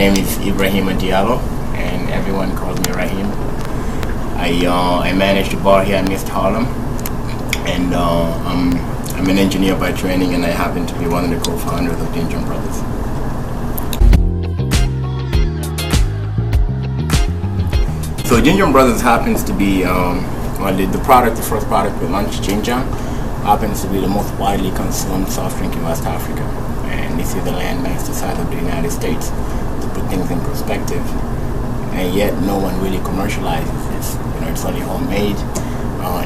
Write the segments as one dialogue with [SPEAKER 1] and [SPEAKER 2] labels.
[SPEAKER 1] name is Ibrahima Diallo, and everyone calls me Rahim. I manage the bar here at MIST Harlem, and I'm an engineer by training, and I happen to be one of the co-founders of Ginjan Bros. So Ginjan Bros happens to be the first product we launched, Jinjan, happens to be the most widely consumed soft drink in West Africa, and this is the landmass the size of the United States. To put things in perspective, and yet no one really commercializes this. It's only homemade.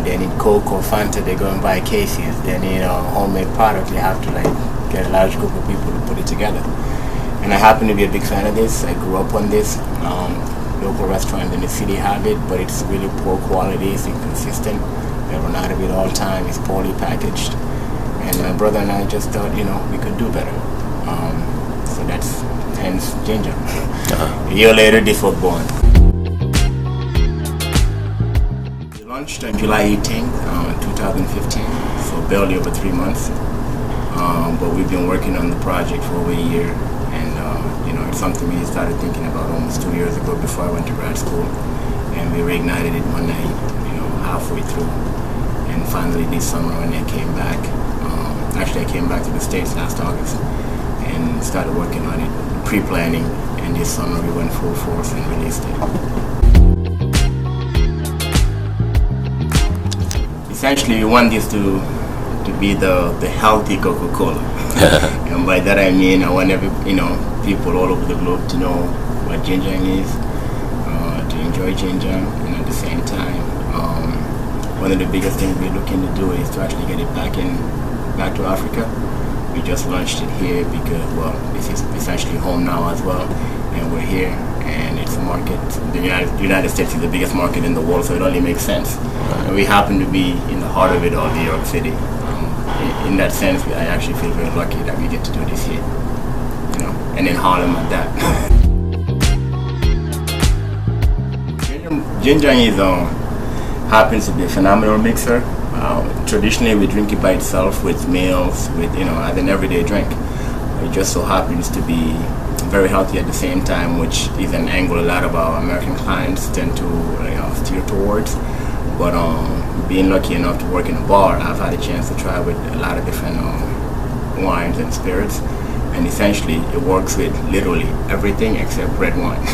[SPEAKER 1] They need Coke or Fanta, they go and buy cases. They need a homemade product, they have to get a large group of people to put it together. And I happen to be a big fan of this. I grew up on this. Local restaurants in the city have it, but it's really poor quality, it's inconsistent. They run out of it all the time, it's poorly packaged. And my brother and I just thought, we could do better. So that's hence Jinjan. A year later, this was born. We launched on July 18th, 2015, so barely over 3 months. But we've been working on the project for over a year, and it's something we started thinking about almost 2 years ago before I went to grad school, and we reignited it one night, halfway through, and finally this summer when I came back, actually I came back to the States last August and started working on it, pre-planning, and this summer we went full force and released it. Essentially, we want this to be the healthy Coca-Cola. And by that I mean I want people all over the globe to know what Jinjan is, to enjoy Jinjan, and at the same time, one of the biggest things we're looking to do is to actually get it back to Africa. We just launched it here because, this is essentially home now as well, and we're here, and it's a market. The United States is the biggest market in the world, so it only makes sense. And we happen to be in the heart of it all, New York City. In that sense, I actually feel very lucky that we get to do this here, and in Harlem at that. Jinjan happens to be a phenomenal mixer. Traditionally, we drink it by itself with meals, as an everyday drink. It just so happens to be very healthy at the same time, which is an angle a lot of our American clients tend to steer towards. But being lucky enough to work in a bar, I've had a chance to try with a lot of different wines and spirits, and essentially it works with literally everything except red wine,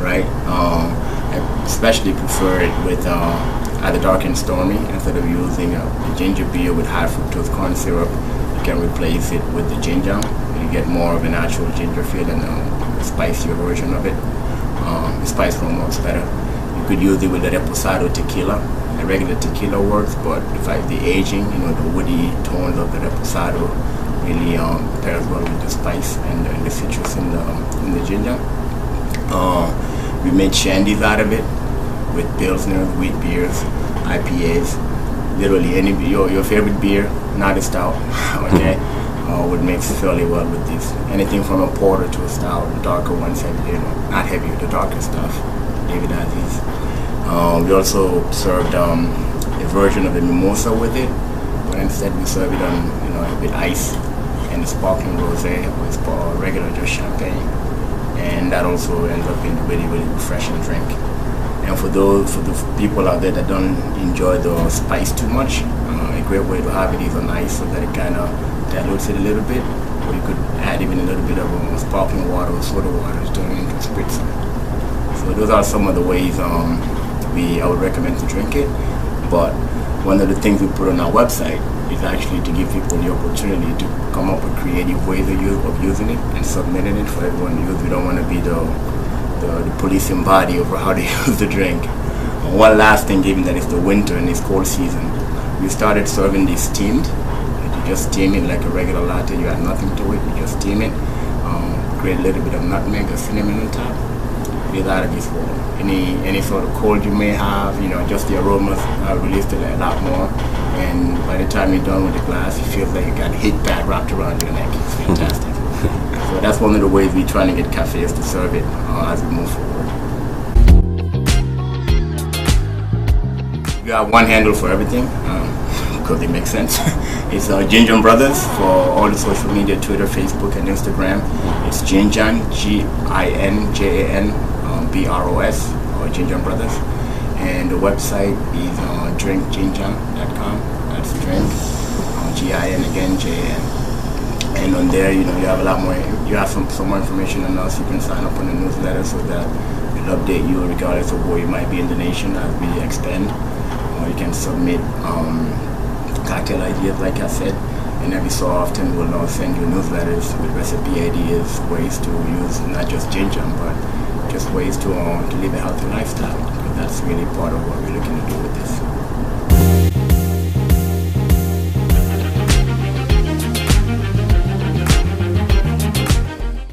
[SPEAKER 1] right? I especially prefer it with either dark and stormy. Instead of using a ginger beer with high fructose corn syrup, you can replace it with the Jinjan. You get more of a natural ginger feel and a spicier version of it. The spice rum works better. You could use it with a reposado tequila. The regular tequila works, but the aging, the woody tones of the reposado really pairs well with the spice and the citrus in the ginger. We made shandies out of it with pilsners, wheat beers, IPAs, literally your favorite beer, not a stout, okay, would mix fairly well with this. Anything from a porter to a stout, the darker ones heavier, not heavier, the darker stuff, leave it as is. We also served a version of the mimosa with it, but instead we serve it on with ice and the sparkling rosé with regular just champagne, and that also ends up being a really, really refreshing drink. And for the people out there that don't enjoy the spice too much, a great way to have it is on ice so that it kind of dilutes it a little bit, or you could add even a little bit of sparkling water or soda water to turn it into a spritzer. So those are some of the ways I would recommend to drink it. But one of the things we put on our website is actually to give people the opportunity to come up with creative ways of using it and submitting it for everyone to use. We don't want to be the policing body over how to use the drink. And one last thing, given that it's the winter and it's cold season, we started serving this steamed. You just steam it like a regular latte. You add nothing to it. You just steam it. Grate a little bit of nutmeg or cinnamon on top. It out of this for any sort of cold you may have. Just the aromas released a lot more. And by the time you're done with the glass, it feels like you got a heat pad wrapped around your neck. It's fantastic. So that's one of the ways we're trying to get cafes to serve it as we move forward. You got one handle for everything. because it makes sense. It's Ginjan Brothers for all the social media, Twitter, Facebook, and Instagram. It's Jinjan, Ginjan Bros, or Ginjan Brothers. And the website is drinkginjan.com. That's drink, Gin again, Jan. And on there, you have a lot more. You have some more information on us. You can sign up on the newsletter so that we'll update you regardless of where you might be in the nation as we extend. Or you can submit cocktail ideas, like I said. And every so often, we'll now send you newsletters with recipe ideas, ways to use not just Jinjan, but just ways to live a healthy lifestyle. Because that's really part of what we're looking to do with this.